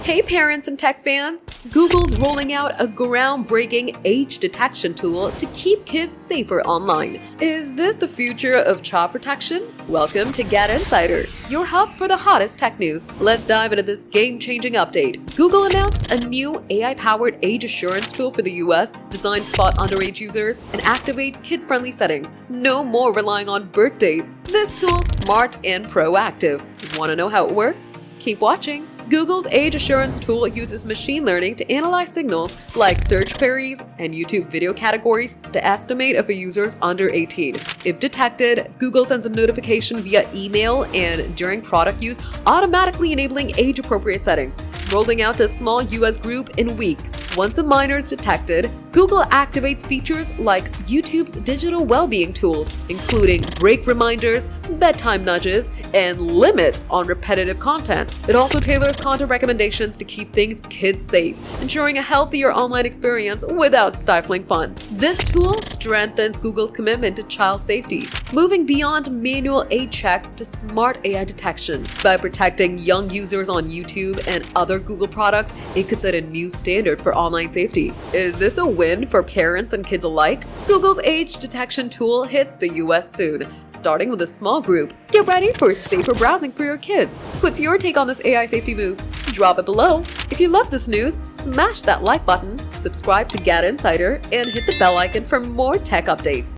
Hey parents and tech fans! Google's rolling out a groundbreaking age detection tool to keep kids safer online. Is this the future of child protection? Welcome to GadInsider, your hub for the hottest tech news. Let's dive into this game-changing update. Google announced a new AI-powered age assurance tool for the US designed to spot underage users and activate kid-friendly settings. No more relying on birth dates. This tool's smart and proactive. Want to know how it works? Keep watching. Google's age assurance tool uses machine learning to analyze signals like search queries and YouTube video categories to estimate if a user is under 18. If detected, Google sends a notification via email and during product use, automatically enabling age-appropriate settings. It's rolling out to a small US group in weeks. Once a minor is detected, Google activates features like YouTube's digital well-being tools, including break reminders, bedtime nudges, and limits on repetitive content. It also tailors content recommendations to keep things kid safe, ensuring a healthier online experience without stifling fun. This tool strengthens Google's commitment to child safety, moving beyond manual age checks to smart AI detection. By protecting young users on YouTube and other Google products, it could set a new standard for online safety. Is this a win for parents and kids alike? Google's age detection tool hits the US soon, starting with a small group. Get ready for safer browsing for your kids. What's your take on this AI safety move? Drop it below. If you love this news, smash that like button, subscribe to GadInsider, and hit the bell icon for more tech updates.